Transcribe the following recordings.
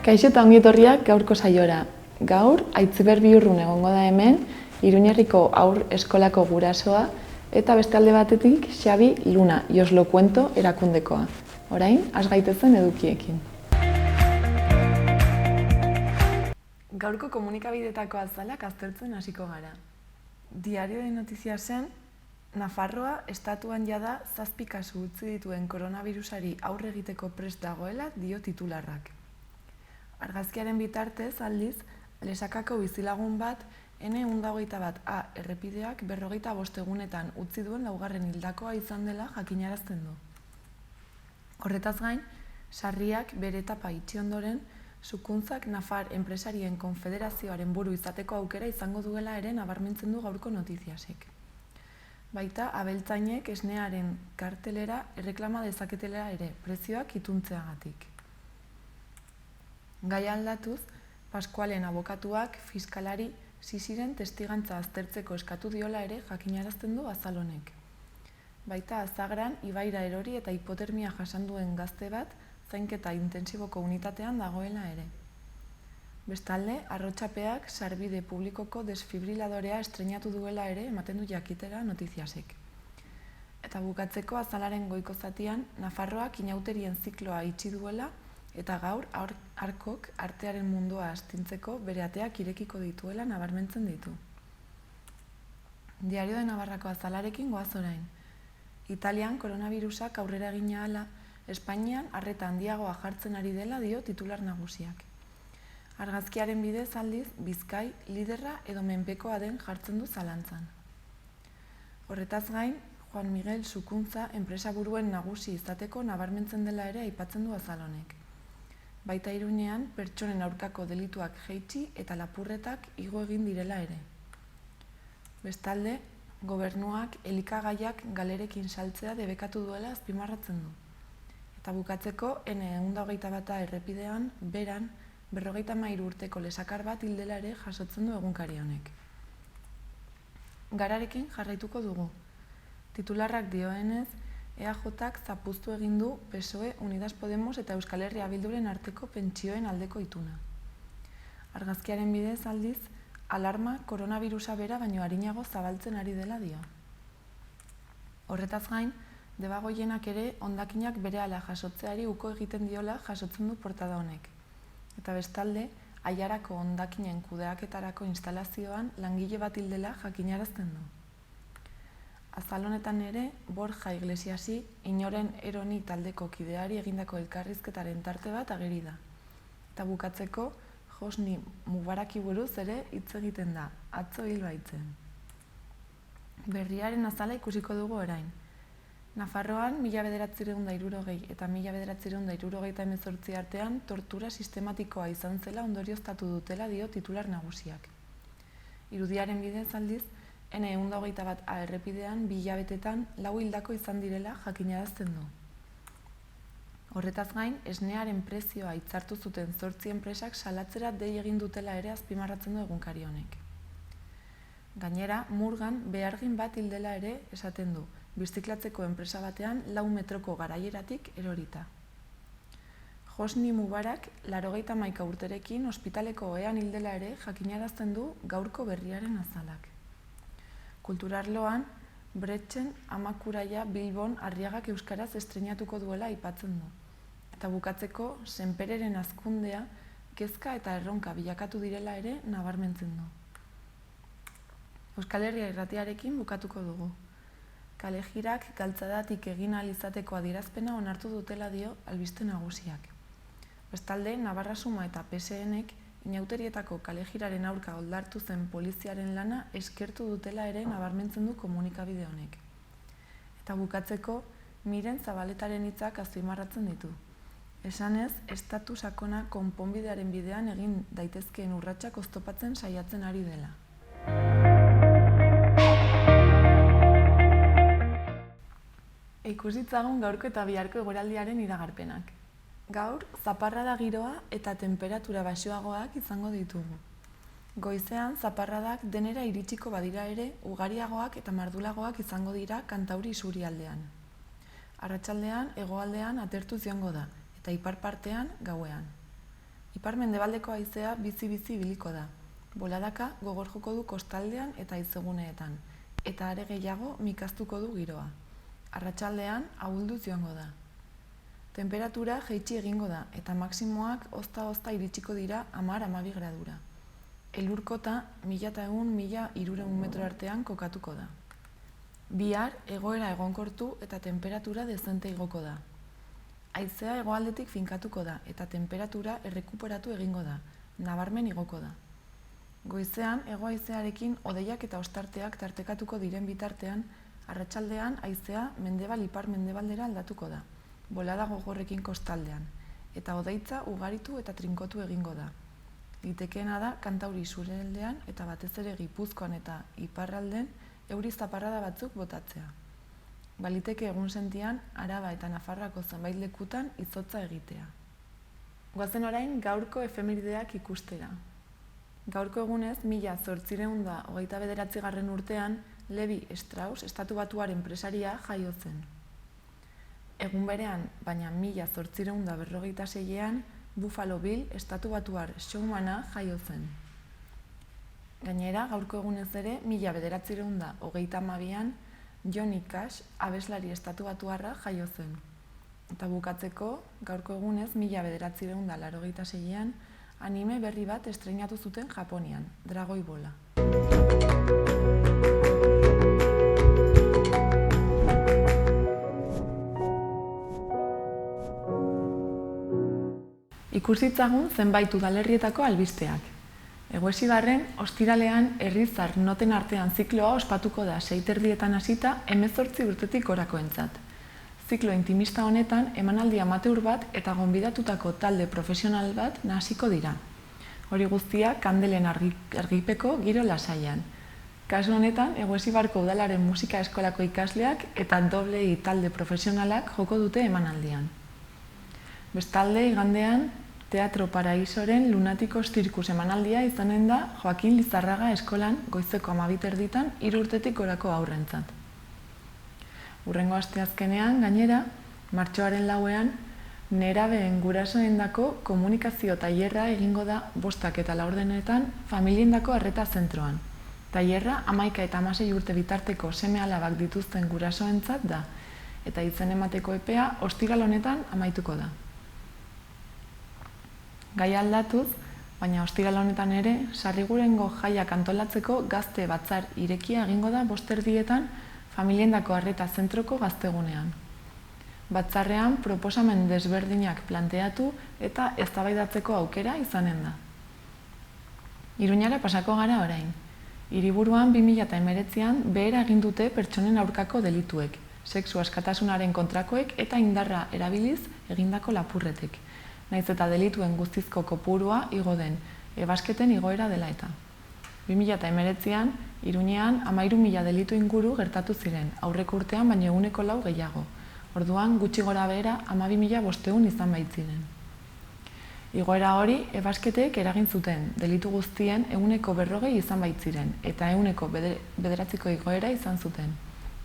Kaixo eta ongi etorriak gaurko saiora. Gaur, Aitziber Biurrun egongo da hemen, Iruñerriko haur eskolako gurasoa, eta beste alde batetik Xabi Luna, Joslo Kuento erakundekoa. Orain, has gaitezen edukiekin. Gaurko komunikabidetako azalak aztertzen hasiko gara. Diario de Notiziasen, Nafarroa estatuan jada 7 kasu utzi dituen koronavirusari aurre egiteko prest dagoela dio titularrak. Argazkiaren bitartez, aldiz, Lesakako bizilagun bat N121A errepideak 45 egunetan utzi duen laugarren hildakoa izan dela jakinarazten du. Horretaz gain, Sarriak bere etapa itxi ondoren, Sukuntzak Nafar Enpresarien Konfederazioaren buru izateko aukera izango duela ere nabarmentzen du gaurko Notiziasek. Baita, abeltzainek esnearen kartelera erreklama dezaketela ere, prezioak ituntzeagatik. Gai aldatuz, Paskualen abokatuak fiskalari Sisiren testigantza aztertzeko eskatu diola ere jakinarazten du azal honek. Baita, Azagran, ibaira erori eta hipotermia jasan duen gazte bat zainketa intensiboko unitatean dagoela ere. Bestalde, Arrotxapeak sarbide publikoko desfibriladorea estreinatu duela ere ematen du jakitera Notiziasek. Eta bukatzeko azalaren goiko zatian, Nafarroak inauterien zikloa itxi duela eta gaur arkok artearen mundua astintzeko bere ateak irekiko dituela nabarmentzen ditu. Diario de Navarrako azalarekin goaz orain. Italian koronavirusak aurrera egin ahala, Espainian arreta handiagoa jartzen ari dela dio titular nagusiak. Argazkiaren bidez aldiz, Bizkai liderra edo menpekoa den jartzen du zalantzan. Horretaz gain, Juan Miguel Sukuntza enpresaburuen nagusi izateko nabarmentzen dela ere aipatzen du azal honek. Baita Iruñean, pertsonen aurkako delituak jeitsi eta lapurretak igo egin direla ere. Bestalde, gobernuak elikagaiak galerekin saltzea debekatu duela azpimarratzen du. Eta bukatzeko, N121 errepidean, beran, 53 urteko lesakar bat hildela ere jasotzen du egunkari honek. Gararekin jarraituko dugu. Titularrak dioenez, EAJak zapuztu egin du PSOE, Unidas Podemos eta Euskal Herria Bilduren arteko pentsioen aldeko ituna. Argazkiaren bidez aldiz, alarma koronavirusa bera baino arinago zabaltzen ari dela dio. Horretaz gain, Debagoienak ere hondakinak berehala jasotzeari uko egiten diola jasotzen du portada honek. Eta bestalde, Aiarako hondakinen kudeaketarako instalazioan langile bat hildela jakinarazten du. Azal honetan ere, Borja Iglesiasi inoren eroni taldeko kideari egindako elkarrizketaren tarte bat ageri da. Eta bukatzeko, Hosni Mubaraki buruz ere hitz egiten da, atzo hil baitzen. Berriaren azala ikusiko dugu orain. Nafarroan, 1960 eta 1978 artean tortura sistematikoa izan zela ondorioztatu dutela dio titular nagusiak. Irudiaren bidez aldiz, N121A errepidean 2 hilabetetan 4 hildako izan direla jakinarazten du. Horretaz gain, esnearen prezioa hitzartu zuten 8 enpresak salatzera dei egin dutela ere azpimarratzen du egunkari honek. Gainera, Murgan behargin bat hildela ere esaten du, birziklatzeko enpresa batean 4 metroko garaieratik erorita. Hosni Mubarak 91 urterekin ospitaleko ohean hildela ere jakinarazten du gaurko berriaren azalak. Kulturarloan, Bretzen Amakuraia Bilbon Arriagak euskaraz estreinatuko duela aipatzen du. Eta bukatzeko, Senpereren hazkundea, kezka eta erronka bilakatu direla ere nabarmentzen du. Euskal Herria Irratiarekin bukatuko dugu. Kalejirak galtzadatik egin ahal izateko adierazpena onartu dutela dio albiste nagusiak. Bestalde, Navarra Suma eta PSNek inauterietako kalejiraren aurka oldartu zen poliziaren lana eskertu dutela ere nabarmentzen du komunikabide honek. Eta bukatzeko, Miren Zabaletaren hitzak azpimarratzen ditu. Esanez, estatu sakona konponbidearen bidean egin daitezkeen urratsak oztopatzen saiatzen ari dela. Ikusitzagun gaurko eta biharko eguraldiaren iragarpenak. Gaur, zaparrada giroa eta temperatura baxuagoak izango ditugu. Goizean, zaparradak denera iritsiko badira ere, ugariagoak eta mardulagoak izango dira Kantauri isurialdean. Arratsaldean, hegoaldean atertuz joango da, eta ipar partean gauean. Ipar-mendebaldeko haizea bizi-bizi ibiliko da. Boladaka gogor joko du kostaldean eta haizeguneetan, eta are gehiago mikaztuko du giroa. Arratsaldean ahulduz joango da. Temperatura jaitsi egingo da eta maximoak ozta-ozta iritsiko dira 10-12 gradura. Elurkota 1100-1300 metro artean kokatuko da. Bihar egoera egonkortu eta temperatura dezente igoko da. Haizea hegoaldetik finkatuko da eta temperatura errekuperatu egingo da, nabarmen igoko da. Goizean hego-haizearekin hodeiak eta ostarteak tartekatuko diren bitartean, arratsaldean haizea mendebal ipar-mendebaldera aldatuko da, bolada gogorrekin kostaldean, eta hodeitza ugaritu eta trinkotu egingo da. Litekeena da kantauri isurialdean eta batez ere Gipuzkoan eta iparralden euri zaparrada batzuk botatzea. Baliteke egunsentian Araba eta Nafarroako zenbait lekutan izotza egitea. Goazen orain gaurko efemerideak ikustera. Gaurko egunez 1829 urtean Levi Strauss estatubatuar enpresaria jaio zen. Egun berean, baina 1856ean Buffalo Bill estatubatuar showmana jaio zen. Gainera, gaurko egunez ere 1932an Johnny Cash abeslari estatubatuarra jaio zen. Eta bukatzeko, gaurko egunez 1986ean anime berri bat estreinatu zuten Japonian, Dragoi Bola. Ikusitzagun zenbait udalerrietako albisteak. Eguesibarren, ostiralean herrizar noten artean zikloa ospatuko da 6:30 hasita 18 urtetik gorakoentzat. Ziklo intimista honetan emanaldi amateur bat eta gonbidatutako talde profesional bat nahasiko dira. Hori guztia kandelen argipeko giro lasaian. Kasu honetan, Eguesibarko udalaren musika eskolako ikasleak eta doblei talde profesionalak joko dute emanaldian. Bestalde, igandean, Teatro Paraisoren Lunatikos Zirkus emanaldia izanen da Joakin Lizarraga eskolan goizeko 12:30 3 urtetik gorako haurrentzat. Hurrengo asteazkenean, gainera, martxoaren 4ean, nerabeen gurasoendako komunikazio tailerra egingo da 5 eta 4 familiendako arreta zentroan. Tailerra 11 eta 16 urte bitarteko seme-alabak dituzten gurasoentzat da, eta izen emateko epea ostiral honetan amaituko da. Gai aldatuz, baina ostiral honetan ere, Sarrigurengo jaiak antolatzeko gazte batzar irekia egingo da 5:30 familiendako arreta zentroko gaztegunean. Batzarrean proposamen desberdinak planteatu eta eztabaidatzeko aukera izanen da. Iruñara pasako gara orain. Hiriburuan 2019an behera egin dute pertsonen aurkako delituek, sexu askatasunaren kontrakoek eta indarra erabiliz egindako lapurretek. Naiz eta delituen guztizko kopurua igo den, ebasketen igoera dela eta. 2019an, Iruñean 13.000 delitu inguru gertatu ziren, aurreko urtean baino 4% gehiago. Orduan, gutxi gora behera 12.500 izan baitziren. Igoera hori, ebasketek eragin zuten, delitu guztien 40% izan baitziren, eta 9% igoera izan zuten.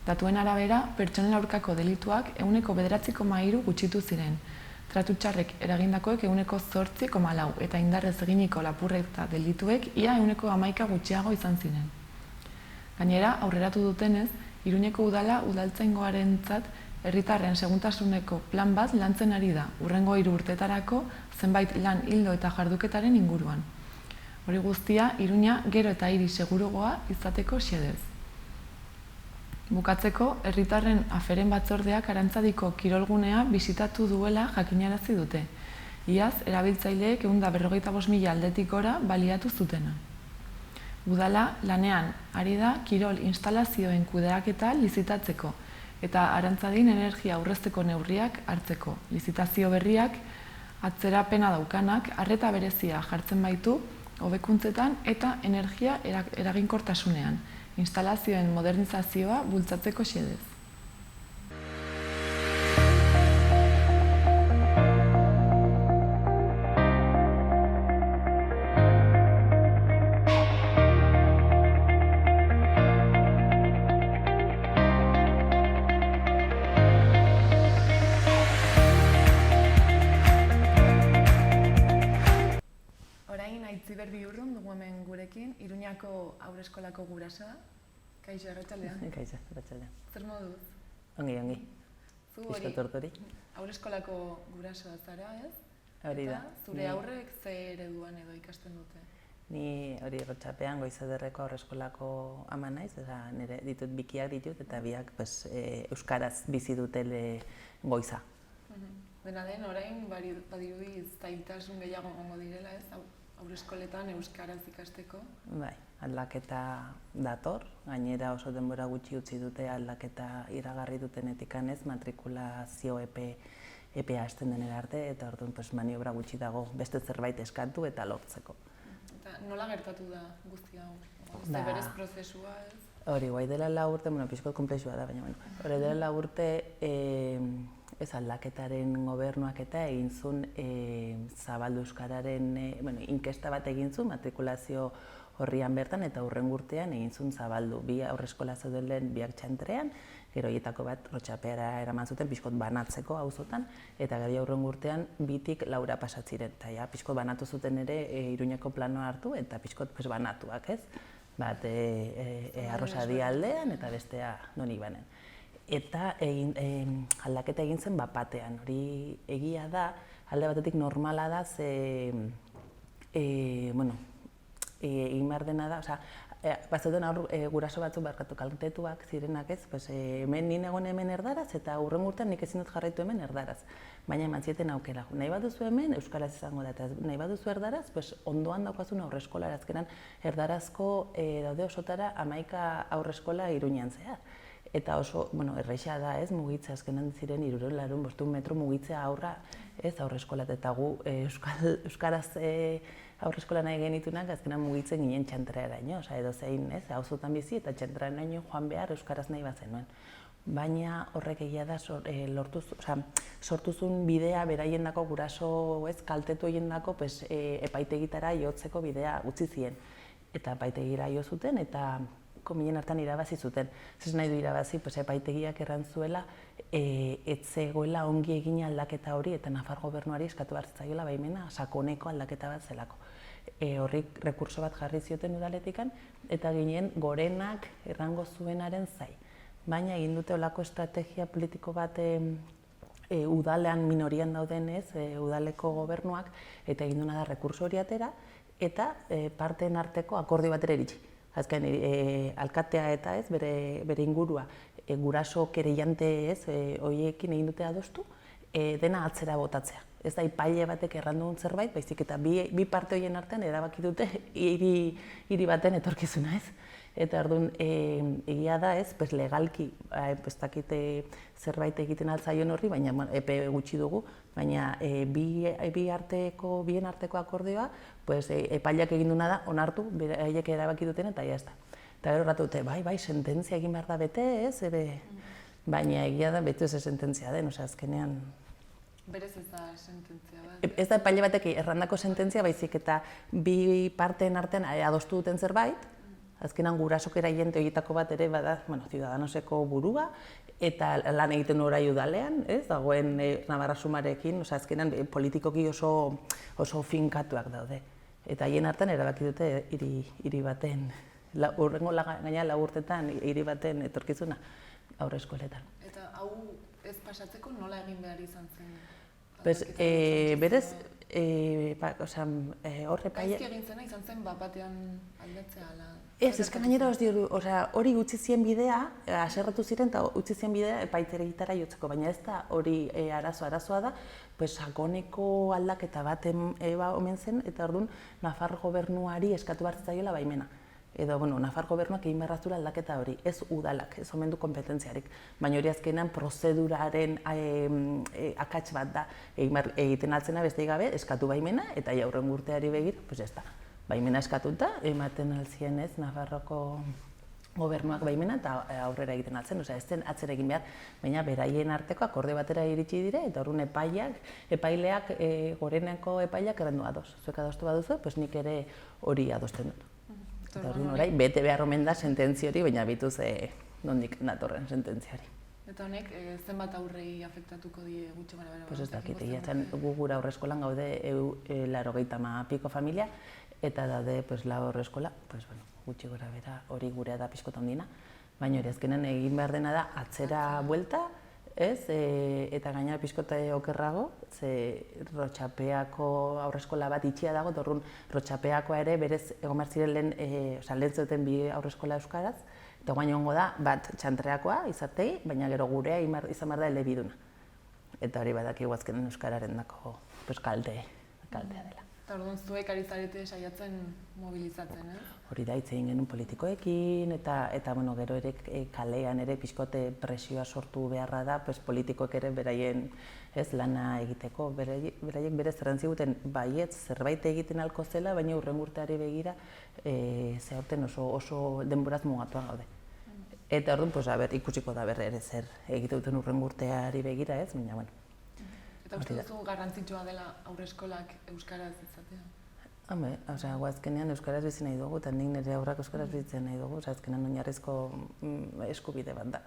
Datuen arabera, pertsonen aurkako delituak 9,3% gutxitu ziren, tratu txarrek eragindakoek 8,4,4 eta indarrez eginiko lapurreta delituek ia 11% gutxiago izan ziren. Gainera, aurreratu dutenez, Iruñeko udala udaltzaingoarentzat herritarren segurtasuneko plan bat lantzen ari da, hurrengo 3 urtetarako zenbait lan ildo eta jarduketaren inguruan. Hori guztia, Iruña gero eta hiri segurugoa izateko xedez. Bukatzeko, herritarren aferen batzordeak Arantzadiko kirolgunea bisitatu duela jakinarazi dute. Iaz, erabiltzaileek 145.000 aldetik gora baliatu zutena. Udala lanean ari da kirol instalazioen kudeaketa lizitatzeko eta Arantzadin energia aurrezteko neurriak hartzeko. Lizitazio berriak atzerapena daukanak arreta berezia jartzen baitu hobekuntzetan eta energia eraginkortasunean. Instalazioen modernizazioa bultzatzeko xedez. Berbi Urrun dugu hemen gurekin, Iruñako haurreskolako gurasoa. Kaixo, arratsaldean. Kaixo, arratsaldean. Zer moduz? Ongi. Zu hori haurreskolako gurasoa zara, ez? Hori da. Eta zure haurrek ze ereduan edo ikasten dute? Ni hori Rotxapean Goizederreko haurreskolako ama naiz, eta nire ditut bikiak ditut, eta biak euskaraz bizi dutele goiza. Dena den, orain badirudi zailtasun gehiago egongo direla, ez? Haurreskoletan euskaraz ikasteko. Bai, aldaketa dator, gainera oso denbora gutxi utzi dute aldaketa iragarri dutenetikan ez, matrikulazio epea hasten denera arte, eta orduan maniobra gutxi dago beste zerbait eskatu eta lortzeko. Eta nola gertatu da guzti hau? Ze berez prozesua ez? Hori, guai dela 4 urte, pixkot konplexua da, baina hori dela 4 urte ez aldaketaren gobernuak eta egin zuen zabaldu euskararen inkesta bat egin zuen matrikulazio horrian bertan eta hurrengo urtean egin zuen zabaldu. Bi haurreskola zeuden biak Txantrean, gero horietako bat Rotxapeara eraman zuten pixkot banatzeko auzotan, eta gero hurrengo urtean 2tik 4 pasatziren. Eta pixkot banatu zuten ere Iruñako planoa hartu eta pixkot banatuak, ez? Bat Arrosadi aldean eta bestea Donibanen. Eta aldaketa egin zen bapatean, hori egia da, alde batetik normala da, ze egin behar dena da, bazeuden guraso batzuk barkatu kaltetuak zirenak ez, hemen ni negoen hemen erdaraz eta hurrengo urtean nik ezin dut jarraitu hemen erdaraz, baina eman zieten aukera. Nahi baduzu hemen euskaraz izango da, eta nahi baduzu erdaraz, ondoan daukazun haurreskolara, azkenan erdarazko daude osotara 11 haurreskola Iruñan zehar. Eta oso, erraixa da ez, mugitzea azkenan ziren 350 metro mugitzea aurra, ez, haurreskolat, eta gu euskaraz haurreskola nahi genitunak azkenan mugitzen ginen Txantrearaino, edo zein, ez, auzotan bizi eta Txantrearaino joan behar euskaraz nahi bazenuen. Baina horrek egia da sortuzun bidea beraiendako guraso, ez, kaltetu egindako epaitegitara jotzeko bidea utzi zien. Eta epaitegira jo zuten eta kominen hartan irabazi zuten. Ez nahi du irabazi, epaitegiak errantzuela ez zegoela ongi egin aldaketa hori eta Nafar gobernuari eskatu behar zitzaiola baimena sakoneko aldaketa bat zelako. Horrik rekurso bat jarri zioten udaletikan eta ginen gorenak errango zuenaren zai. Baina egin dute olako estrategia politiko bat udalean minorian daudenez, udaleko gobernuak, eta egin duena da rekurso hori atera eta parteen arteko akordio batera iritsi. Azken, alkatea eta ez, bere ingurua, guraso kereiante ez, horiekin egin dute adostu, dena atzera botatzea. Ez da, epaile batek errandun zerbait, baizik eta bi parte horien artean erabaki dute hiri baten etorkizuna ez. Eta orduan, egia da ez, legalki, ez dakite zerbait egiten altzaion horri, baina epe gutxi dugu, baina bien arteko akordioa, epaileak egin duna da, onartu, beraiek erabaki duten eta jazta. Eta gero erratu dute, bai, sententzia egin behar da bete, ez, baina egia da bete ez sententzia den, azkenean. Berez ez da sententzia bat? Ez da epaile batek errandako sententzia, baizik eta bi parteen artean adostu duten zerbait, azkenan gurasok eraiente horietako bat ere bada, Ciudadanoseko burua, eta lan egiten orai udalean, ez, dagoen Navarra Sumarekin, azkenan politikoki oso finkatuak daude. Eta haien hartan erabaki dute hiri baten, hurrengo gaina 4 urtetan hiri baten etorkizuna haurreskoletan. Eta hau ez pasatzeko nola egin behar izan zen? Berez, horre paia... Gaizki egin zena izan zen bapatean aldatzea ala? Ez, ezkan gainera hori utzi zien bidea, aserratu ziren eta utzi zien bidea epaitegitara jotzeko, baina ez da hori arazoa da, sakoneko aldaketa bat omen zen, eta orduan Nafar gobernuari eskatu behar zitzaiola baimena. Edo, Nafar gobernuak egin behar zula aldaketa hori, ez udalak, ez omen du kompetentziarik, baina hori azkenan prozeduraren akats bat da, egiten altzena beste gabe, eskatu baimena, eta hurrengo urteari begira, ez da. Baimena eskatuta, ematen altzien ez, Nafarroko gobernuak baimena eta aurrera egiten altzen, ez zen atzera egin behar, baina beraien arteko akorde batera iritsi dire, eta horren epaileak, goreneko epaileak errendu ados. Zuek adostu baduzu, nik ere hori adosten dut. Eta horren orai, bete behar omen da sententzia hori, baina bituz nondik natorren sententzia hori. Eta honek, zenbat aurrei afektatuko die gutxo gara bera? Ez dakit, gu gura haurreskolan gaude 80 piko familia, eta daude lau haurreskola, gutxi gora bera hori gurea da pixkot handiena, baina hori azkenean egin behar dena da atzera buelta, eta gainera pixkota okerrago, ze Rotxapeako haurreskola bat itxia dago, orduan Rotxapeakoa ere berez egon behar ziren lehen zuten bi haurreskola euskaraz, eta guain egongo da bat txantreakoa izatei, baina gero gurea izan behar da elebiduna. Eta hori badakigu azkenen euskararen dako kaldea dela. Eta orduan zuek ari zarete saiatzen mobilizatzen, Hori da, hitz egin genuen politikoekin, eta gero ere kalean ere pixkote presioa sortu beharra da, politikoek ere beraien lana egiteko. Beraiek berez errantziguten baietz zerbait egiten alko zela, baina hurren urteari begira zehorten oso denboraz mugatua gaude. Eta orduan, ikusiko da berre ere zer egite duten hurren urteari begira ez, baina bueno. Eta uste duzu garrantzitsua dela haurreskolak euskaraz izatea? Azkenean euskaraz bizi nahi dugu, eta nik nire haurrak euskaraz bizitzen nahi dugu, azkenean oinarrizko eskubide bat da.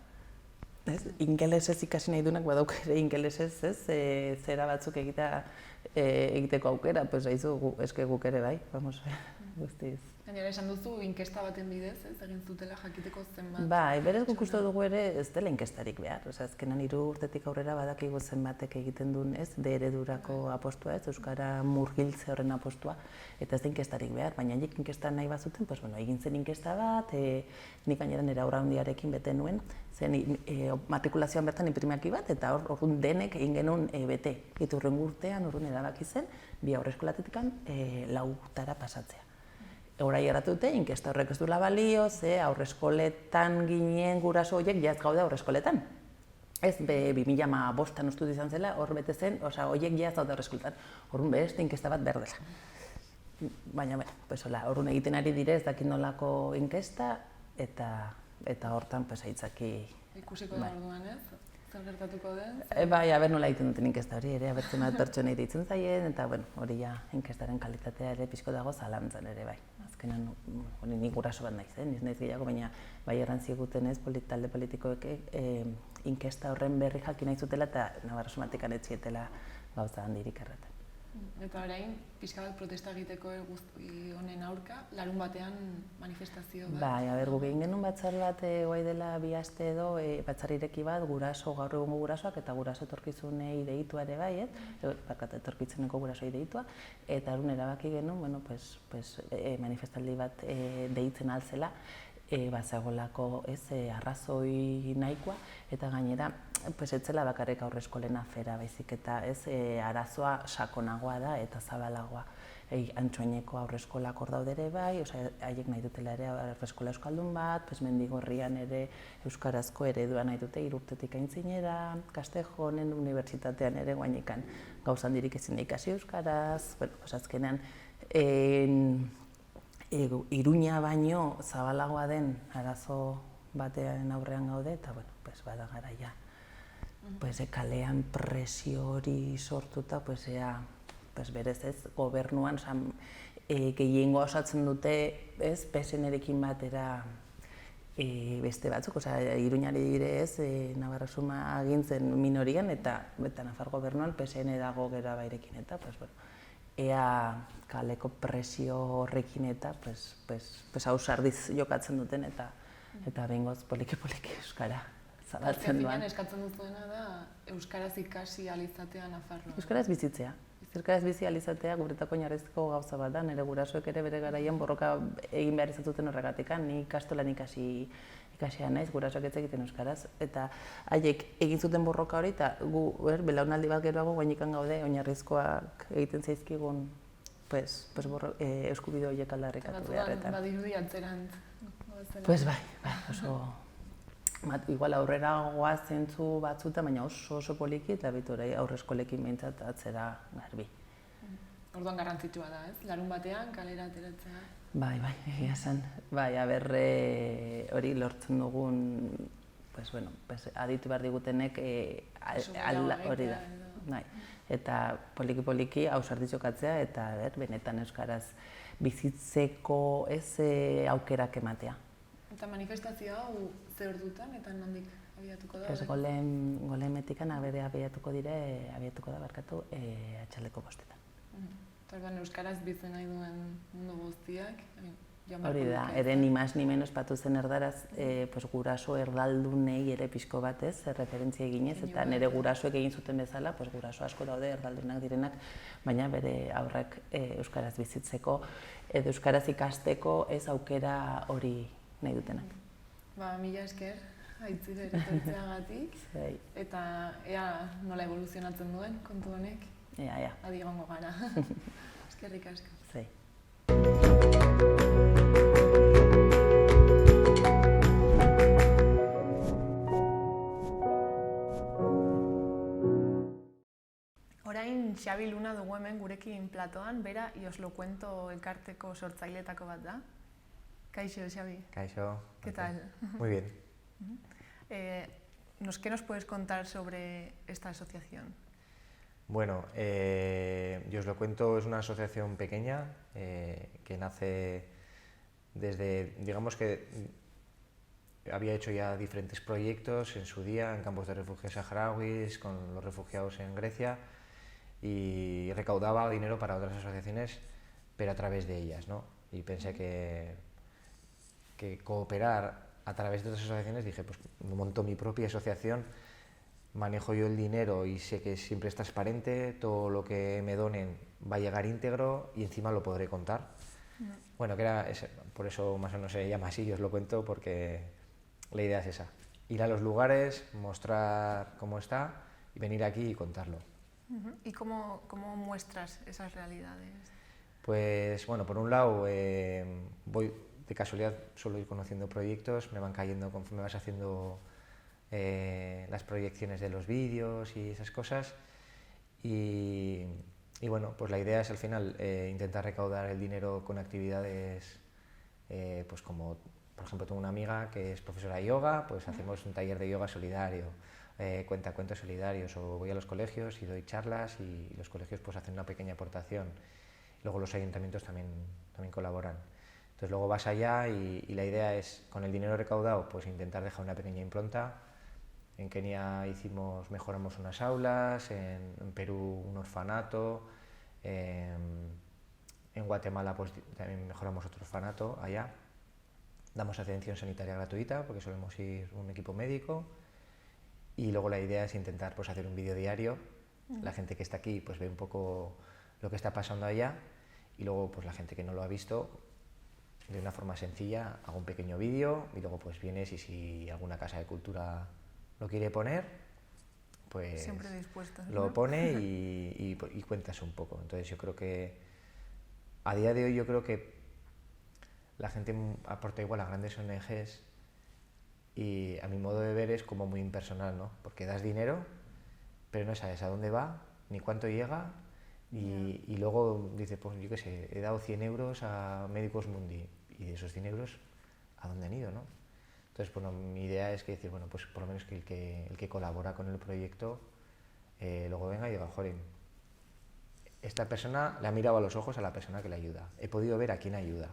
Ingelesez ikasi nahi duenak badauk ere ingelesez, zera batzuk egiteko aukera, eske guk ere bai, guztiz. Gainera esan duzu inkesta baten bidez, egin zutela jakiteko zenbat? Bai, berez guk uste dugu ere ez dela inkestarik behar. Azkenan 3 urtetik aurrera badakigu zenbatek egiten duen D-eredurako apostua, euskara murgiltze horren apostua, eta ez da inkestarik behar, baina haiek inkesta nahi bazuten, egin zen inkesta bat, nik gainera nire aurra handiarekin bete nuen, zen matrikulazioan bertan inprimiaki bat, eta orduan denek egin genuen bete. Eta hurren urtean, orduan erabaki zen, 2 haurreskoletatik 4 pasatzea. Horai erratu dute, inkesta horrek ez duela balio, ze haurreskoletan ginen guraso horiek jaz gaude haurreskoletan. Ez, 2015an uste izan zela, hor bete zen, horiek jaz gaude haurreskoletan. Horren beste inkesta bat behar dela. Baina, horren egiten ari dire ez dakit nolako inkesta, eta hortan aitzaki... Ikusiko da orduan ez? Zer gertatuko den? Bai, nola egiten duten inkesta hori ere, abertzen bat pertsonei deitzen zaien, eta hori inkestaren kalitatea ere pixko dago zalantzan ere bai. Azkenan, nik guraso bat naiz, niz naiz gehiago, baina bai errantziguten ez, talde politikoek inkesta horren berri jakin nahi zutela eta Navarra somatikan ez zietela gauza handirik erraten. Eta orain, pixka bat protesta egiteko guzti honen aurka, larun batean manifestazio bat? Bai, guk egin genuen batzar bat guai dela 2 aste edo, batzar ireki bat, guraso, gaur egungo gurasoak eta guraso etorkizunei deitua ere bai, etorkizuneko gurasoei deitua, eta arun erabaki genuen, manifestaldi bat deitzen alzela, bazagolako arrazoi nahikoa, eta gainera, ez zela bakarrik haurreskolen afera baizik eta arazoa sakonagoa da eta zabalagoa. Antsoaineko haurreskolak hor daude ere bai, haiek nahi dutela ere haurreskola euskaldun bat, Mendigorrian ere euskarazko eredua nahi dute 3 urtetik aintzinera, Castejonen unibertsitatean ere guainekan gauza handirik ezin ikasi euskaraz, azkenean Iruña baino zabalagoa den arazo batean aurrean gaude eta bada garaia. Kalean presio hori sortuta, berez ez, gobernuan gehiengoa osatzen dute PSN-erekin batera beste batzuk, Iruñari dire ez, Navarra Suma agintzen minorian eta Nafar gobernuan PSN dago gero bairekin eta ea kaleko presio horrekin eta ausardiz jokatzen duten eta behingoz poliki-poliki euskara zabaltzen duan. Eskatzen duzuena da euskaraz ikasi alizatea Nafarroan. Euskaraz bizitzea. Euskaraz bizi alizatea guretako oinarrizko gauza bat da, nire gurasoek ere bere garaian borroka egin behar izatuten horregatikan, ni ikastolan ikasia naiz, gurasoak ez egiten euskaraz, eta haiek egin zuten borroka hori, eta gu belaunaldi bat geroago guainikan gaude oinarrizkoak egiten zaizkigun eskubide horiek aldarrikatu beharretan. Badirudi atzerant. Bai, oso... Igual aurrera goaz zentzu batzuta, baina oso poliki eta bitorai haurreskolekin behintzat atzera garbi. Orduan garrantzitsua da, ez? Larun batean, kalera ateratzea. Bai, egia zen. Bai, hori lortzen dugun, aditu behar digutenek hori da. Eta poliki-poliki ausartitzokatzea eta benetan euskaraz bizitzeko aukerak ematea. Eta manifestazio hau ze ordutan eta nondik abiatuko da? Golemetikan abiatuko da atxaldeko 5:00. Orduan, euskaraz bizi nahi duen mundu guztiak, Hori da, ere ni más ni menos batu zen erdaraz, guraso erdaldunei ere pixko batez, referentzia eginez, eta nire gurasoek egin zuten bezala, guraso asko daude erdaldunak direnak, baina bere aurrek euskaraz bizitzeko, edo euskaraz ikasteko ez aukera hori nahi dutenak. Mila esker, Aitzire etortzeagatik, eta ea nola evoluzionatzen duen kontu honek, adi egongo gara. Eskerrik asko. Orain Xabi Luna dugu hemen gurekin platoan, bera Os lo cuento elkarteko sortzaileetako bat da. Kaixo, Xabi. Kaixo. ¿Qué tal? Muy bien. ¿Qué nos puedes contar sobre esta asociación? Bueno, Os lo cuento es una asociación pequeña que nace desde, digamos que había hecho ya diferentes proyectos en su día en campos de refugiados saharauis, con los refugiados en Grecia, y recaudaba dinero para otras asociaciones, pero a través de ellas, ¿no? Y pensé que cooperar a través de otras asociaciones, dije, pues monto mi propia asociación, manejo yo el dinero y sé que siempre es transparente, todo lo que me donen va a llegar íntegro y encima lo podré contar. Bueno, por eso más o menos se llama así, yo os lo cuento porque la idea es esa, ir a los lugares, mostrar cómo está y venir aquí y contarlo. ¿Y cómo muestras esas realidades? Pues bueno, por un lado, voy de casualidad, suelo ir conociendo proyectos, me van cayendo conforme vas haciendo las proyecciones de los vídeos y esas cosas, y bueno, pues la idea es al final intentar recaudar el dinero con actividades, pues como por ejemplo tengo una amiga que es profesora de yoga, pues hacemos un taller de yoga solidario, cuenta cuentos solidarios, o voy a los colegios y doy charlas y los colegios pues hacen una pequeña aportación, luego los ayuntamientos también colaboran. Entonces luego vas allá y la idea es, con el dinero recaudado, pues intentar dejar una pequeña impronta. En Kenia mejoramos unas aulas, en Perú un orfanato, en Guatemala pues también mejoramos otro orfanato allá. Damos atención sanitaria gratuita porque solemos ir un equipo médico, y luego la idea es intentar pues hacer un vídeo diario. La gente que está aquí pues ve un poco lo que está pasando allá, y luego pues la gente que no lo ha visto, de una forma sencilla hago un pequeño vídeo y luego pues vienes, y si alguna casa de cultura lo quiere poner, pues siempre dispuesto, lo pone y cuentas un poco. Entonces yo creo que a día de hoy yo creo que la gente aporta igual a grandes ONGs, y a mi modo de ver es como muy impersonal, ¿no? Porque das dinero, pero no sabes a dónde va, ni cuánto llega, y luego dices, pues yo qué sé, he dado 100 euros a Médicos Mundi, y de esos 100 euros, ¿a dónde han ido, no? Entonces, bueno, mi idea es que decir, bueno, pues por lo menos que el que colabora con el proyecto luego venga y diga, joder, esta persona le ha mirado a los ojos a la persona que le ayuda, he podido ver a quién ayuda,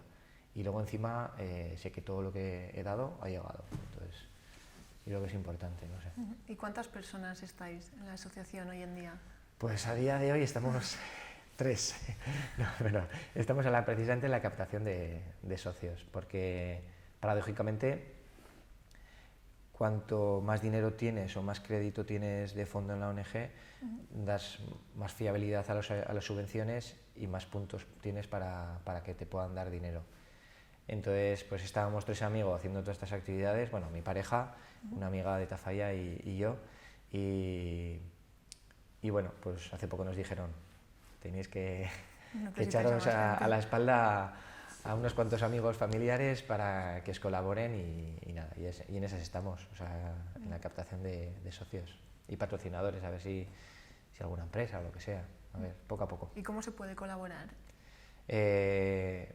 y luego encima sé que todo lo que he dado ha llegado. Entonces, yo creo que es importante, no sé. ¿Y cuántas personas estáis en la asociación hoy en día? Pues a día de hoy estamos 3. No, pero estamos precisamente en la captación de socios, porque paradójicamente cuanto más dinero tienes o más crédito tienes de fondo en la ONG, das más fiabilidad a las subvenciones y más puntos tienes para que te puedan dar dinero. Entonces, pues estábamos 3 amigos haciendo todas estas actividades, bueno, mi pareja, una amiga de Tafalla y yo, y bueno, pues hace poco nos dijeron, tenéis que echaros a la espalda a unos cuantos amigos familiares para que os colaboren, y nada, y en esas estamos, o sea, en la captación de socios y patrocinadores, a ver si alguna empresa o lo que sea, a ver, poco a poco. ¿Y cómo se puede colaborar?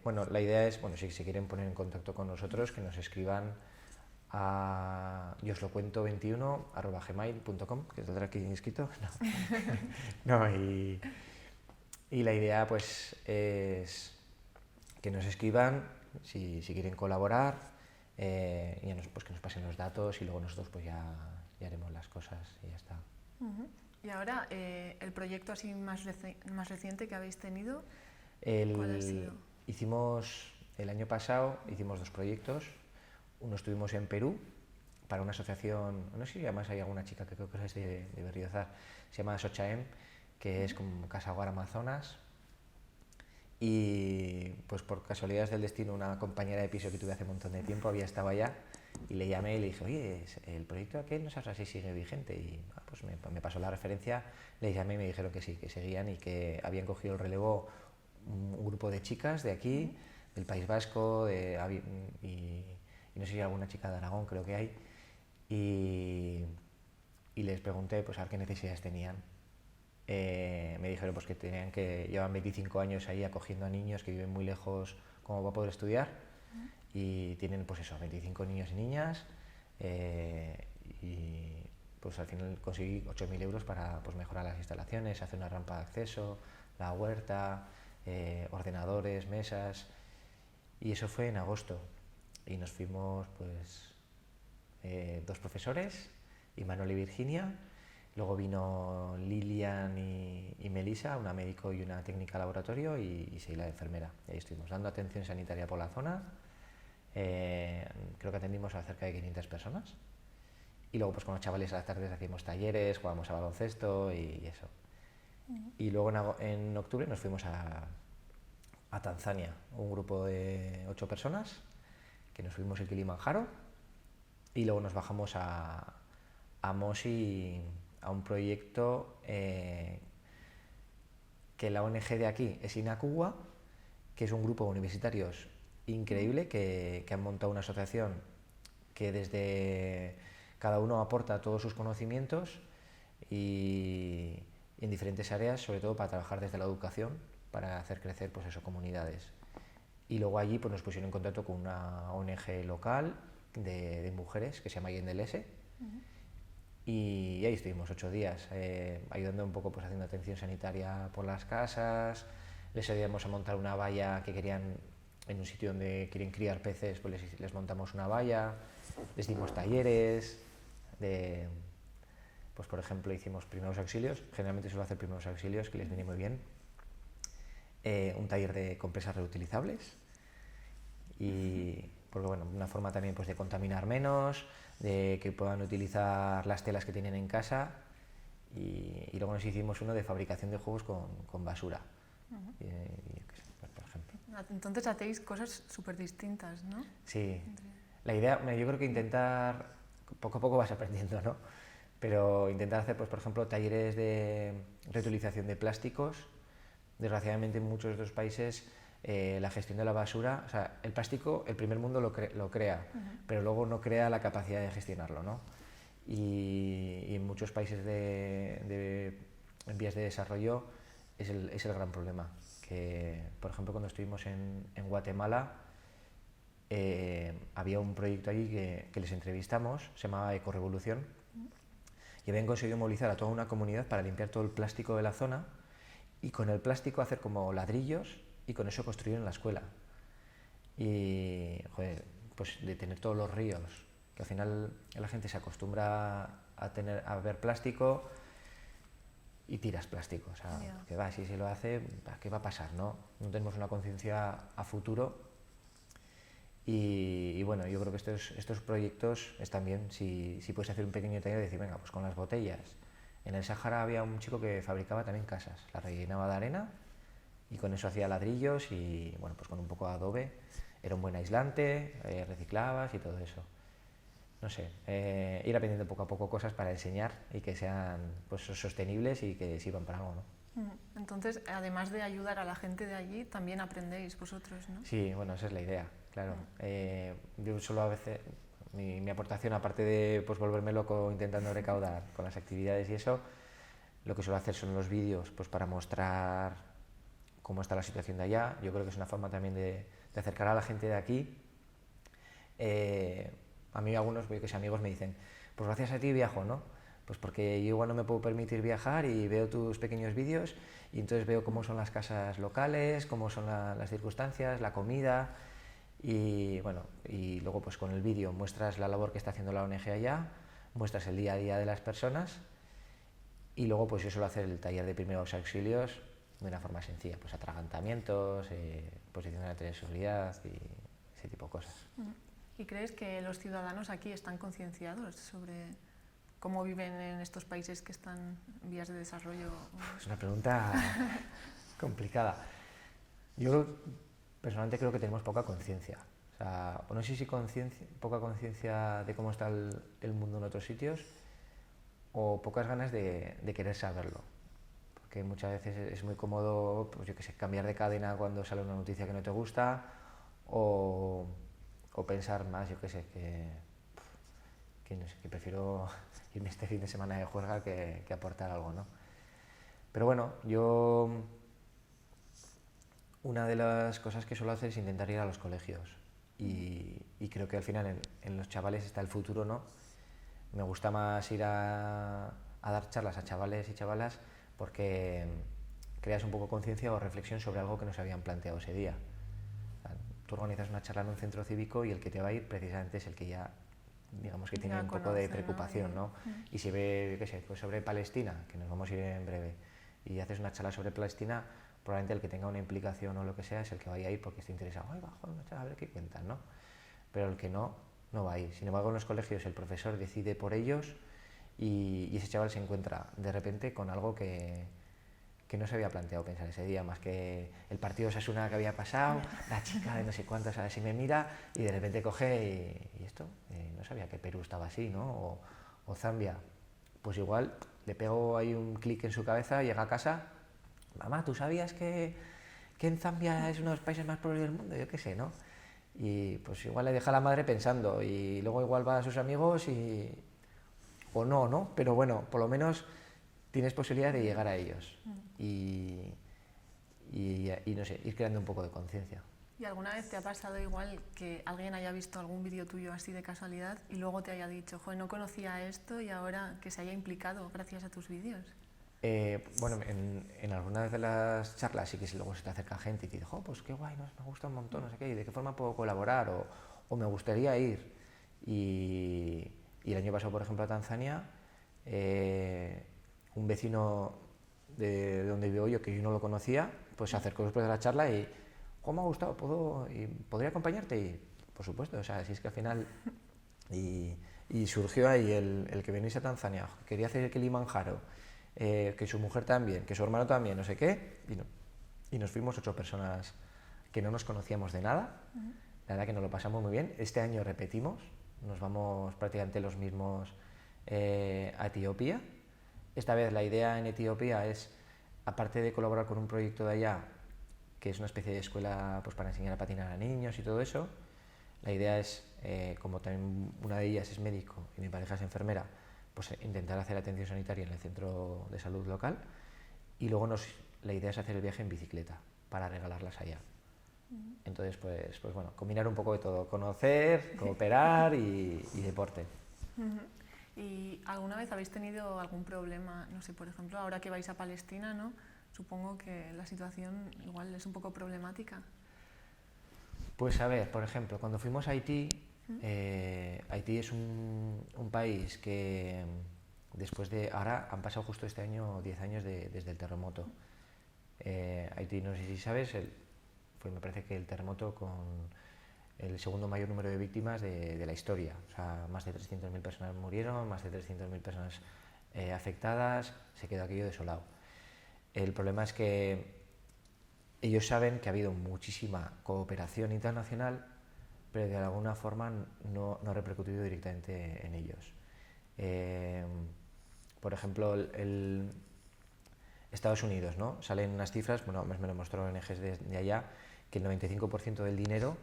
Bueno, la idea es, bueno, si se quieren poner en contacto con nosotros, que nos escriban a yoslocuento21@gmail.com, que tendrá aquí escrito. No. No, y la idea pues es que nos escriban si quieren colaborar, y pues que nos pasen los datos, y luego nosotros pues ya haremos las cosas y ya está. Y ahora, el proyecto así más reciente que habéis tenido, ¿Cuál ha sido? El año pasado hicimos 2 proyectos. Uno estuvimos en Perú para una asociación, no sé si además hay alguna chica que creo que es de Berriozar, se llama Sochaem, que es como Casa Hogar Amazonas. Y pues por casualidades del destino, una compañera de piso que tuve hace un montón de tiempo había estado allá y le llamé y le dije, oye, el proyecto aquel no sabes si sigue vigente. Y pues me pasó la referencia, le llamé y me dijeron que sí, que seguían y que habían cogido el relevo un grupo de chicas de aquí, del País Vasco, y no sé si alguna chica de Aragón creo que hay. Y les pregunté pues a ver qué necesidades tenían. Me dijeron pues que llevan 25 años ahí acogiendo a niños que viven muy lejos como para poder estudiar, y tienen pues eso, 25 niños y niñas, y pues al final conseguí 8.000 euros para pues mejorar las instalaciones, hacer una rampa de acceso, la huerta, ordenadores, mesas, y eso fue en agosto. Y nos fuimos pues 2 profesores, Imanol y Virginia. Luego vino Lilian y Melissa, una médico y una técnica de laboratorio, y Sheila, la enfermera. Y ahí estuvimos dando atención sanitaria por la zona. Creo que atendimos a cerca de 500 personas. Y luego pues con los chavales a las tardes hacíamos talleres, jugábamos a baloncesto y eso. Y luego en octubre nos fuimos a Tanzania, un grupo de 8 personas, que nos fuimos el Kilimanjaro, y luego nos bajamos a Moshi, a un proyecto que la ONG de aquí es Inacuwa, que es un grupo de universitarios increíble que han montado una asociación que desde cada uno aporta todos sus conocimientos y en diferentes áreas, sobre todo para trabajar desde la educación, para hacer crecer pues eso, comunidades. Y luego allí pues nos pusieron en contacto con una ONG local de mujeres que se llama Yendelese. Y ahí estuvimos 8 días, ayudando un poco, pues haciendo atención sanitaria por las casas. Les ayudamos a montar una valla que querían, en un sitio donde quieren criar peces, pues les montamos una valla. Les dimos talleres pues por ejemplo hicimos primeros auxilios, generalmente suelo hacer primeros auxilios, que les viene muy bien. Un taller de compresas reutilizables, y porque bueno, una forma también pues de contaminar menos, de que puedan utilizar las telas que tienen en casa, y luego nos hicimos uno de fabricación de juegos con basura, por ejemplo. Entonces hacéis cosas súper distintas, ¿no? Sí, la idea, yo creo que intentar, poco a poco vas aprendiendo, ¿no? Pero intentar hacer, pues por ejemplo, talleres de reutilización de plásticos. Desgraciadamente en muchos de los países la gestión de la basura, o sea, el plástico, el primer mundo lo crea, pero luego no crea la capacidad de gestionarlo, ¿no? Y en muchos países en vías de desarrollo es el gran problema. Que, por ejemplo, cuando estuvimos en Guatemala, había un proyecto allí que les entrevistamos, se llamaba Ecorevolución, y habían conseguido movilizar a toda una comunidad para limpiar todo el plástico de la zona, y con el plástico hacer como ladrillos, y con eso construyeron la escuela. Y, joder, pues de tener todos los ríos, que al final la gente se acostumbra a ver plástico y tiras plástico, o sea, que va, si se lo hace, ¿qué va a pasar? No tenemos una conciencia a futuro, y bueno, yo creo que estos proyectos están bien. Si puedes hacer un pequeño taller y decir, venga, pues con las botellas. En el Sáhara había un chico que fabricaba también casas, las rellenaba de arena y con eso hacía ladrillos, y bueno, pues con un poco de adobe era un buen aislante, reciclabas y todo eso. No sé, ir aprendiendo poco a poco cosas para enseñar y que sean pues sostenibles y que sirvan para algo, ¿no? Entonces, además de ayudar a la gente de allí, también aprendéis vosotros, ¿no? Sí, bueno, esa es la idea, claro. Yo solo a veces, mi aportación, aparte de pues volverme loco intentando recaudar con las actividades y eso, lo que suelo hacer son los vídeos pues para mostrar cómo está la situación de allá. Yo creo que es una forma también de acercar a la gente de aquí. A mí algunos amigos me dicen, pues gracias a ti viajo, ¿no? Pues porque yo igual no me puedo permitir viajar y veo tus pequeños vídeos, y entonces veo cómo son las casas locales, cómo son las circunstancias, la comida, y bueno, y luego pues con el vídeo muestras la labor que está haciendo la ONG allá, muestras el día a día de las personas, y luego pues yo suelo hacer el taller de primeros auxilios de una forma sencilla, pues atragantamientos, posición de la teleseguridad y ese tipo de cosas. ¿Y crees que los ciudadanos aquí están concienciados sobre cómo viven en estos países que están en vías de desarrollo? Es una pregunta complicada. Yo personalmente creo que tenemos poca conciencia. O sea, o no sé si poca conciencia de cómo está el mundo en otros sitios, o pocas ganas de querer saberlo. Porque muchas veces es muy cómodo, pues yo qué sé, cambiar de cadena cuando sale una noticia que no te gusta, o pensar más, yo qué sé, que no sé, que prefiero irme este fin de semana de juerga que aportar algo, ¿no? Pero bueno, yo una de las cosas que suelo hacer es intentar ir a los colegios y creo que al final en los chavales está el futuro, ¿no? Me gusta más ir a dar charlas a chavales y chavalas porque creas un poco conciencia o reflexión sobre algo que no se habían planteado ese día. O sea, tú organizas una charla en un centro cívico y el que te va a ir precisamente es el que ya, digamos, que tiene Ya un poco conoce, de preocupación, ¿no? Y si ve, qué sé, pues sobre Palestina, que nos vamos a ir en breve, y haces una charla sobre Palestina, probablemente el que tenga una implicación o lo que sea es el que vaya a ir porque esté interesado. Ay, va, joder, a ver qué cuentan, ¿no? Pero el que no va a ir. Sin embargo, en los colegios el profesor decide por ellos y ese chaval se encuentra de repente con algo que no se había planteado pensar ese día, más que el partido de Osasuna que había pasado, la chica de no sé cuántos, a ver si me mira, y de repente coge y esto, no sabía que Perú estaba así, ¿no? O Zambia. Pues igual le pego ahí un clic en su cabeza, llega a casa, mamá, ¿tú sabías que en Zambia es uno de los países más pobres del mundo? Yo qué sé, ¿no? Y pues igual le deja a la madre pensando y luego igual va a sus amigos o no, ¿no? Pero bueno, por lo menos tienes posibilidad de llegar a ellos y no sé, ir creando un poco de conciencia. ¿Y alguna vez te ha pasado igual que alguien haya visto algún vídeo tuyo así de casualidad y luego te haya dicho, joder, no conocía esto y ahora que se haya implicado gracias a tus vídeos? Bueno, en algunas de las charlas sí que luego se te acerca gente y te dice, oh, pues qué guay, me gusta un montón, no sé qué, y de qué forma puedo colaborar, o me gustaría ir. Y el año pasado, por ejemplo, a Tanzania, un vecino de donde vivo yo, que yo no lo conocía, pues se acercó después de la charla y, oh, me ha gustado, ¿podría acompañarte? Y, por supuesto, o sea, si es que al final... Y surgió ahí el que venís a Tanzania, quería hacer el Kilimanjaro, que su mujer también, que su hermano también, no sé qué, y nos fuimos 8 personas que no nos conocíamos de nada. La verdad que nos lo pasamos muy bien. Este año repetimos, nos vamos prácticamente los mismos a Etiopía. Esta vez la idea en Etiopía es, aparte de colaborar con un proyecto de allá, que es una especie de escuela pues, para enseñar a patinar a niños y todo eso, la idea es, como también una de ellas es médico y mi pareja es enfermera, pues intentar hacer atención sanitaria en el centro de salud local y luego la idea es hacer el viaje en bicicleta para regalarlas allá. Entonces, pues bueno, combinar un poco de todo, conocer, cooperar y deporte. ¿Y alguna vez habéis tenido algún problema, no sé, por ejemplo, ahora que vais a Palestina, ¿no? Supongo que la situación igual es un poco problemática. Pues a ver, por ejemplo, cuando fuimos a Haití, Haití es un país que después de... Ahora han pasado justo este año 10 años desde el terremoto. Haití, no sé si sabes, me parece que el terremoto con el segundo mayor número de víctimas de la historia. O sea, más de 300.000 personas murieron, más de 300.000 personas afectadas, se quedó aquello desolado. El problema es que ellos saben que ha habido muchísima cooperación internacional, pero de alguna forma no ha repercutido directamente en ellos. Por ejemplo, Estados Unidos, ¿no? Salen unas cifras, bueno, me lo mostró ONGs de allá, que el 95% del dinero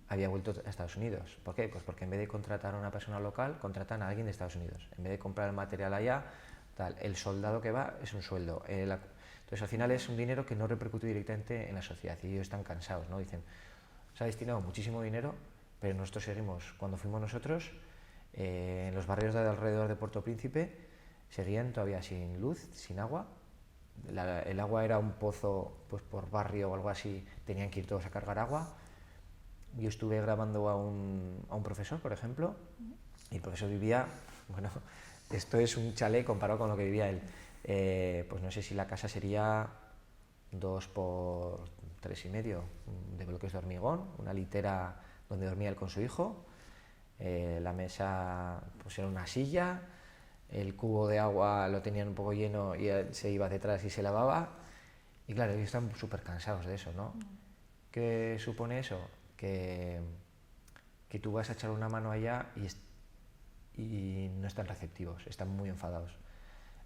había vuelto a Estados Unidos. ¿Por qué? Pues porque en vez de contratar a una persona local, contratan a alguien de Estados Unidos. En vez de comprar el material allá, el soldado que va es un sueldo. Entonces, al final es un dinero que no repercute directamente en la sociedad y ellos están cansados, ¿no? Dicen, se ha destinado muchísimo dinero, pero nosotros seguimos, cuando fuimos nosotros, en los barrios de alrededor de Puerto Príncipe, seguían todavía sin luz, sin agua. El agua era un pozo pues por barrio o algo así, tenían que ir todos a cargar agua. Yo estuve grabando a un profesor, por ejemplo, y el profesor vivía, bueno, esto es un chalet comparado con lo que vivía él. Pues no sé si la casa sería 2 por 3,5 de bloques de hormigón, una litera donde dormía él con su hijo, la mesa pues era una silla, el cubo de agua lo tenían un poco lleno y él se iba detrás y se lavaba. Y claro, ellos están súper cansados de eso, ¿no? ¿Qué supone eso? Que tú vas a echar una mano allá y no están receptivos, están muy enfadados.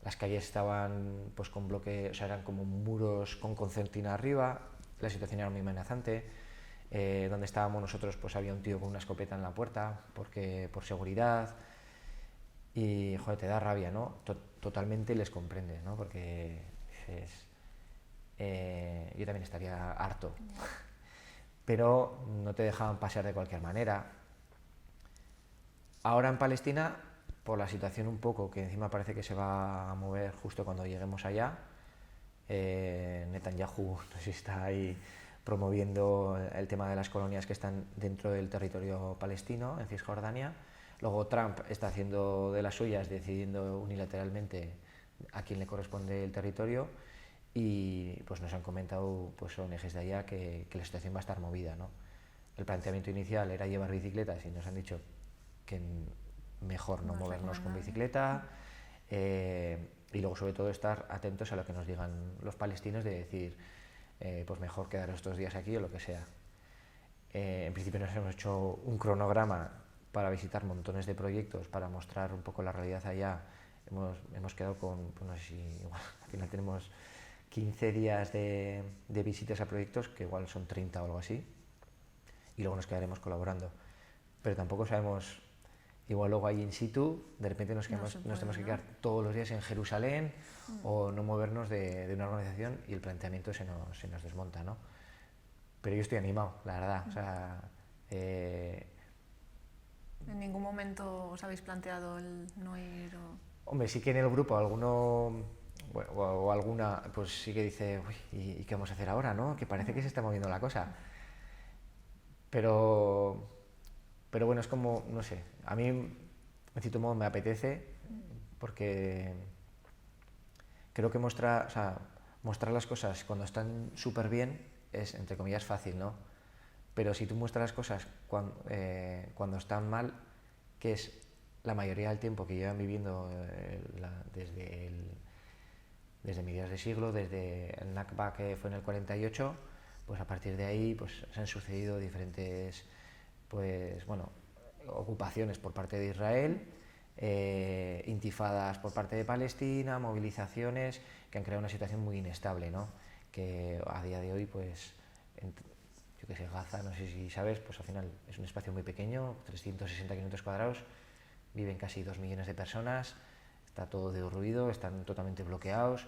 Las calles estaban pues con bloques, o sea, eran como muros con concertina arriba, la situación era muy amenazante. Donde estábamos nosotros pues había un tío con una escopeta en la puerta por seguridad. Y joder, te da rabia, ¿no? Totalmente les comprende, ¿no? Porque yo también estaría harto. Pero no te dejaban pasear de cualquier manera. Ahora en Palestina, por la situación un poco, que encima parece que se va a mover justo cuando lleguemos allá, Netanyahu no sé si está ahí promoviendo el tema de las colonias que están dentro del territorio palestino, en Cisjordania. Luego Trump está haciendo de las suyas, decidiendo unilateralmente a quién le corresponde el territorio, y pues nos han comentado pues ONGs de allá que la situación va a estar movida, ¿no? El planteamiento inicial era llevar bicicletas y nos han dicho que mejor no movernos con bicicleta, y luego sobre todo estar atentos a lo que nos digan los palestinos, de decir pues mejor quedaros estos días aquí o lo que sea. En principio nos hemos hecho un cronograma para visitar montones de proyectos, para mostrar un poco la realidad allá. Hemos quedado con, pues no sé si igual, al final tenemos 15 días de visitas a proyectos, que igual son 30 o algo así, y luego nos quedaremos colaborando. Pero tampoco sabemos, igual luego ahí in situ, de repente nos tenemos que quedar todos los días en Jerusalén, o no movernos de una organización, y el planteamiento se nos desmonta, ¿no? Pero yo estoy animado, la verdad. O sea, ¿En ningún momento os habéis planteado el no ir? Hombre, sí que en el grupo alguno o alguna pues sí que dice, uy, ¿y qué vamos a hacer ahora, no? Que parece que se está moviendo la cosa. Pero bueno, es como, no sé, a mí en cierto modo me apetece, porque creo que mostrar las cosas cuando están súper bien es, entre comillas, fácil, ¿no? Pero si tú muestras las cosas cuando están mal, que es la mayoría del tiempo que llevan viviendo desde mediados de siglo, desde el Nakba, que fue en el 48, pues a partir de ahí pues se han sucedido diferentes pues bueno, ocupaciones por parte de Israel, intifadas por parte de Palestina, movilizaciones que han creado una situación muy inestable, ¿no? Que a día de hoy pues yo que sé, Gaza, no sé si sabes, pues al final es un espacio muy pequeño, 360 kilómetros cuadrados, viven casi 2 millones de personas, está todo derruido, están totalmente bloqueados,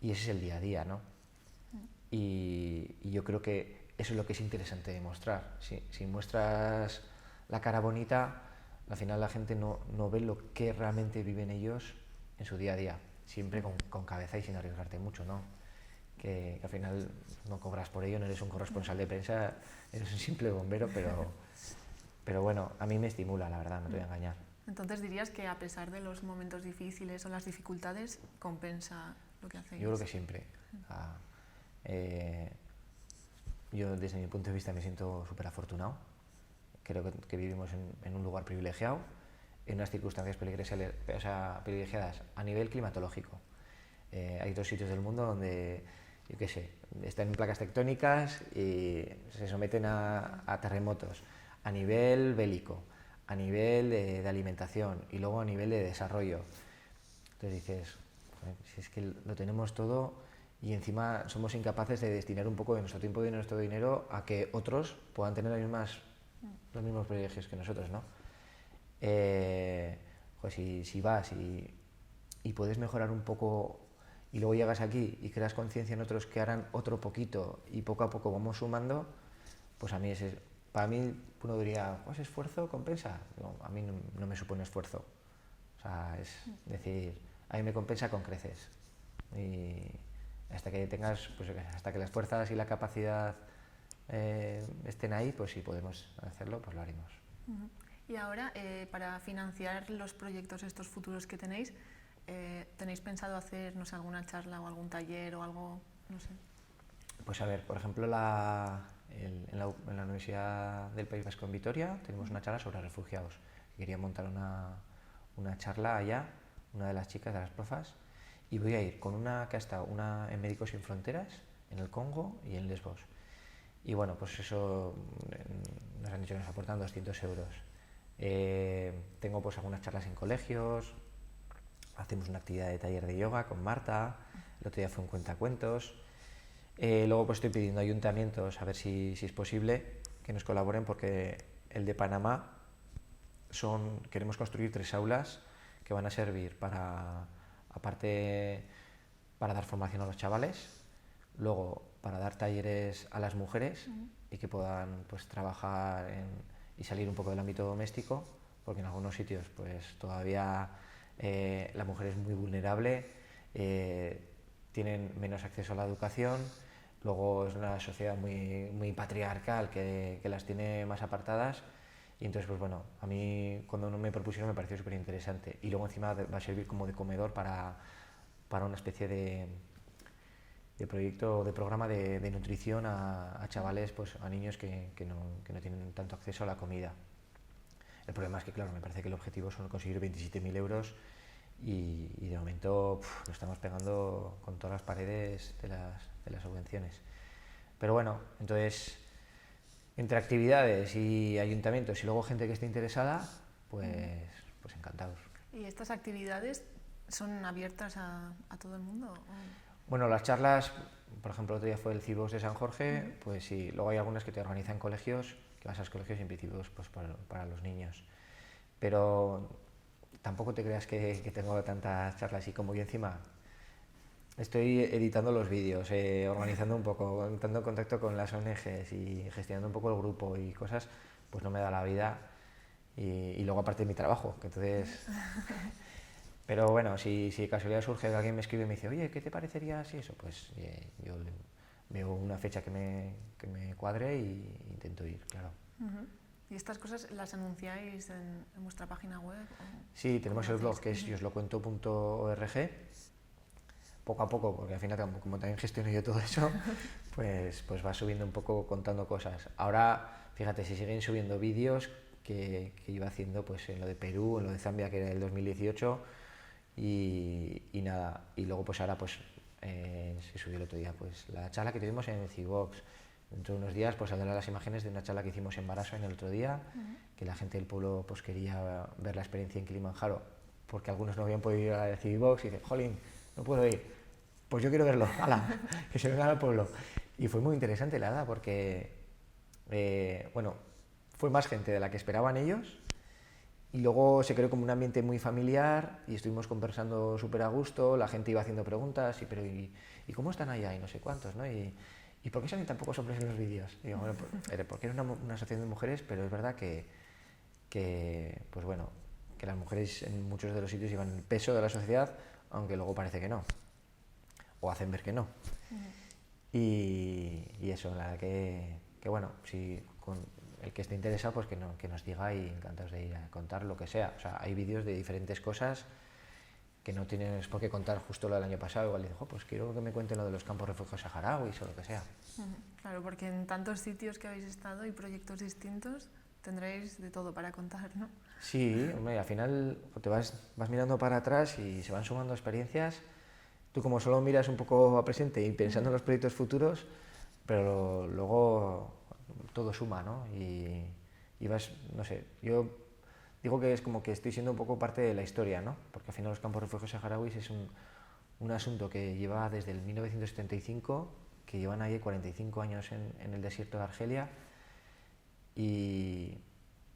y ese es el día a día, ¿no? Y yo creo que eso es lo que es interesante de mostrar. Si muestras la cara bonita, al final la gente no ve lo que realmente viven ellos en su día a día, siempre con cabeza y sin arriesgarte mucho, ¿no? Que al final no cobras por ello, no eres un corresponsal de prensa, eres un simple bombero, pero bueno, a mí me estimula, la verdad, no te voy a engañar. Entonces dirías que a pesar de los momentos difíciles o las dificultades, compensa lo que hacéis. Yo creo que siempre. Yo desde mi punto de vista me siento súper afortunado. Creo que vivimos en un lugar privilegiado, en unas circunstancias privilegiadas a nivel climatológico. Hay 2 sitios del mundo donde, yo qué sé, están en placas tectónicas y se someten a terremotos a nivel bélico, a nivel de alimentación y luego a nivel de desarrollo. Entonces dices, si es que lo tenemos todo y encima somos incapaces de destinar un poco de nuestro tiempo y de nuestro dinero a que otros puedan tener los mismos privilegios que nosotros, ¿no? Pues si vas y puedes mejorar un poco y luego llegas aquí y creas conciencia en otros que harán otro poquito y poco a poco vamos sumando, pues para mí uno diría, pues esfuerzo compensa. No, a mí no me supone esfuerzo. O sea, es decir, a mí me compensa con creces. Y hasta que tengas, pues hasta que las fuerzas y la capacidad estén ahí, pues si podemos hacerlo, pues lo haremos. Y ahora, para financiar los proyectos estos futuros que tenéis, ¿tenéis pensado hacer, no sé, alguna charla o algún taller o algo, no sé? Pues a ver, por ejemplo, en la Universidad del País Vasco en Vitoria tenemos una charla sobre refugiados. Quería montar una charla allá, una de las chicas, de las profas, y voy a ir con una que ha estado en Médicos Sin Fronteras, en el Congo y en Lesbos. Y bueno, pues eso nos han dicho que nos aportan 200 euros. Tengo pues algunas charlas en colegios, hacemos una actividad de taller de yoga con Marta, el otro día fue un cuentacuentos. Luego pues estoy pidiendo a ayuntamientos a ver si es posible que nos colaboren, porque el de Panamá queremos construir 3 aulas que van a servir aparte para dar formación a los chavales, luego para dar talleres a las mujeres y que puedan pues trabajar y salir un poco del ámbito doméstico, porque en algunos sitios pues todavía la mujer es muy vulnerable, tienen menos acceso a la educación, luego es una sociedad muy patriarcal que las tiene más apartadas. Y entonces, pues bueno, a mí cuando me propusieron me pareció súper interesante. Y luego encima va a servir como de comedor para una especie de proyecto, de programa de nutrición a chavales, pues a niños que no tienen tanto acceso a la comida. El problema es que, claro, me parece que el objetivo son conseguir 27.000 euros y de momento lo estamos pegando con todas las paredes de las subvenciones. Pero bueno, entonces, entre actividades y ayuntamientos y luego gente que esté interesada, pues encantados. ¿Y estas actividades son abiertas a todo el mundo? Bueno, las charlas, por ejemplo, el otro día fue el Cibox de San Jorge, pues sí, luego hay algunas que te organizan colegios, que vas a los colegios y en Cibox pues para los niños. Pero tampoco te creas que tengo tantas charlas, y como yo encima estoy editando los vídeos, organizando un poco, entrando en contacto con las ONGs y gestionando un poco el grupo y cosas, pues no me da la vida. Y luego aparte de mi trabajo, que entonces... Pero bueno, si de casualidad surge que alguien me escribe y me dice, oye, ¿qué te parecería si eso? Pues yo veo una fecha que me cuadre y intento ir, claro. ¿Y estas cosas las anunciáis en vuestra página web? Sí, tenemos el blog que es yoslocuento.org. Poco a poco, porque al final como también gestiono yo todo eso, pues va subiendo un poco, contando cosas. Ahora, fíjate, si siguen subiendo vídeos que iba haciendo pues en lo de Perú, en lo de Zambia, que era el 2018, y nada. Y luego pues ahora pues se subió el otro día pues la charla que tuvimos en Cibox. Dentro de unos días pues saldrán las imágenes de una charla que hicimos en Baraso en el otro día, que la gente del pueblo pues quería ver la experiencia en Kilimanjaro, porque algunos no habían podido ir a la Cibox y dicen, jolín, no puedo ir, pues yo quiero verlo, ¡hala! Que se vengan al pueblo. Y fue muy interesante, la verdad, porque bueno, fue más gente de la que esperaban ellos, y luego se creó como un ambiente muy familiar y estuvimos conversando súper a gusto, la gente iba haciendo preguntas, ¿y cómo están allá? Y no sé cuántos, ¿no? ¿Y por qué salen tan pocos hombres en los vídeos? Y digo, bueno, porque era una asociación de mujeres, pero es verdad pues bueno, que las mujeres en muchos de los sitios llevan el peso de la sociedad, aunque luego parece que no, o hacen ver que no. Y eso, la verdad que bueno, si el que esté interesado, pues que nos diga, y encantados de ir a contar lo que sea. O sea, hay vídeos de diferentes cosas que no tienes por qué contar justo lo del año pasado. Igual dices, pues quiero que me cuenten lo de los campos refugiados saharauis o lo que sea. Claro, porque en tantos sitios que habéis estado y proyectos distintos, tendréis de todo para contar, ¿no? Sí, hombre, al final te vas mirando para atrás y se van sumando experiencias. Tú como solo miras un poco a presente y pensando en los proyectos futuros, pero luego todo suma, ¿no? Y vas, no sé, yo digo que es como que estoy siendo un poco parte de la historia, ¿no? Porque al final los campos refugiados saharauis es un asunto que lleva desde el 1975, que llevan ahí 45 años en el desierto de Argelia, y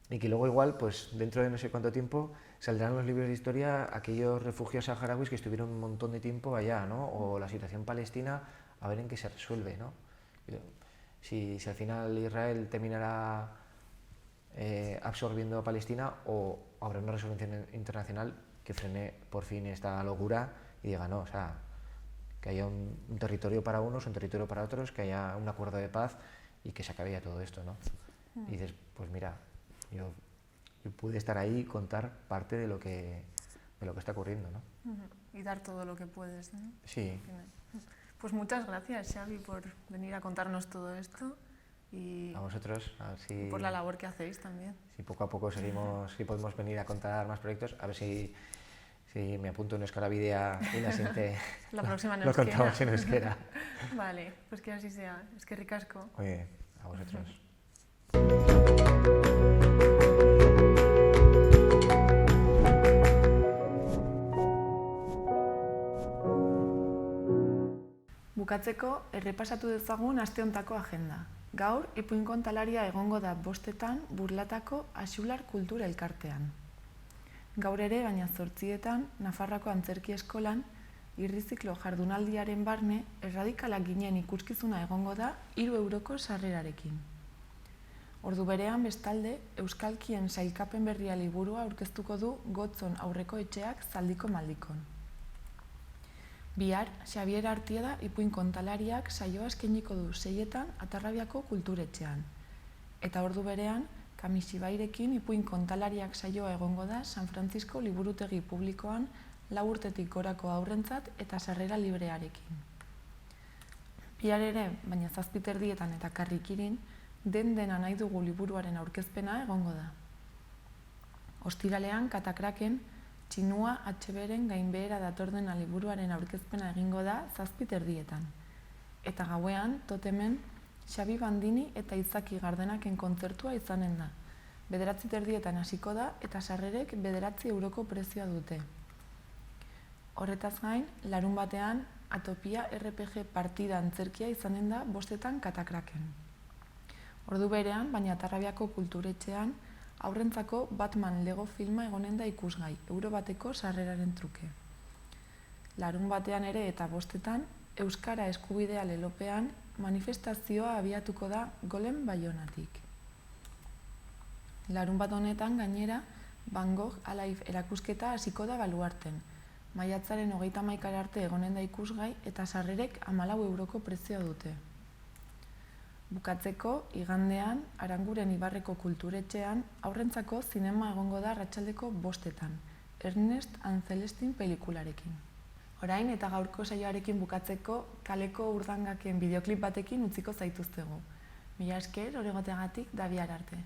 que luego igual, pues dentro de no sé cuánto tiempo, saldrán los libros de historia aquellos refugiados saharauis que estuvieron un montón de tiempo allá, ¿no? O la situación palestina, a ver en qué se resuelve, ¿no? Si al final Israel terminará absorbiendo a Palestina, o habrá una resolución internacional que frene por fin esta locura y diga, no, o sea, que haya un territorio para unos, un territorio para otros, que haya un acuerdo de paz y que se acabe ya todo esto, ¿no? Y dices, pues mira, yo pude estar ahí y contar parte de lo que está ocurriendo, ¿no? Y dar todo lo que puedes, ¿no? Sí. Pues muchas gracias, Xavi, por venir a contarnos todo esto y A vosotros, a ver si, por la labor que hacéis también. si poco a poco seguimos, si podemos venir a contar más proyectos, a ver si me apunto en Euskara Bidea y la siguiente La próxima en lo euskera. contamos en euskera. Vale, pues que así sea. Es que ricasco. Oye, a vosotros. Bukatzeko, errepasatu dezagun aste hontako agenda. Gaur, ipuin kontalaria egongo da 5:00 Burlatako Axular Kultura Elkartean. Gaur ere, baina 8:00 Nafarroako Antzerki Eskolan, irriziklo jardunaldiaren barne, erradikalak ginen ikuskizuna egongo da 3 euroko sarrerarekin. Ordu berean bestalde, Euskalkien sailkapen berria liburua aurkeztuko du Gotzon aurreko etxeak zaldiko maldikon. Bihar, Xabier Artieda ipuin kontalariak saioa eskainiko du 6:00 Atarrabiako kulturetxean. Eta ordu berean, Kamixibairekin ipuin kontalariak saioa egongo da San Francisco liburutegi publikoan 4 urtetik gorako haurrentzat eta sarrera librearekin. Bihar ere, baina 7:30 eta karrikirin, dena nahi dugu liburuaren aurkezpena egongo da. Ostiralean, Katakraken, Txinua HBren gainbehera datordena liburuaren aurkezpena egingo da 7:30. Eta gauean, Totemen, Xabi Bandini eta Izaki Gardenaken kontzertua izanen da. 9:30 hasiko da eta sarrerek 9 euroko prezioa dute. Horretaz gain, larunbatean, Atopia RPG partida antzerkia izanen da 5:00 Katakraken. Ordu berean, baina Atarrabiako kulturetxean, aurrentzako Batman Lego filma egonen da ikusgai, €1 sarreraren truke. Larunbatean ere eta 5:00 Euskara Eskubidea lelopean manifestazioa abiatuko da Golem Baionatik. Larunbat honetan gainera, Van Gogh Alive erakusketa hasiko da Baluarten. Maiatzaren 31 arte egonen da ikusgai eta sarrerek 14 euroko prezioa dute. Bukatzeko, igandean, Aranguren Ibarreko kulturetxean, aurrentzako zinema egongo da arratsaldeko 5:00, Ernest and Celestine pelikularekin. Orain eta gaurko saioarekin bukatzeko, Kaleko Urdangaken bideoklip batekin utziko zaituztegu. Mila esker, hor egoteagatik, da bihar arte.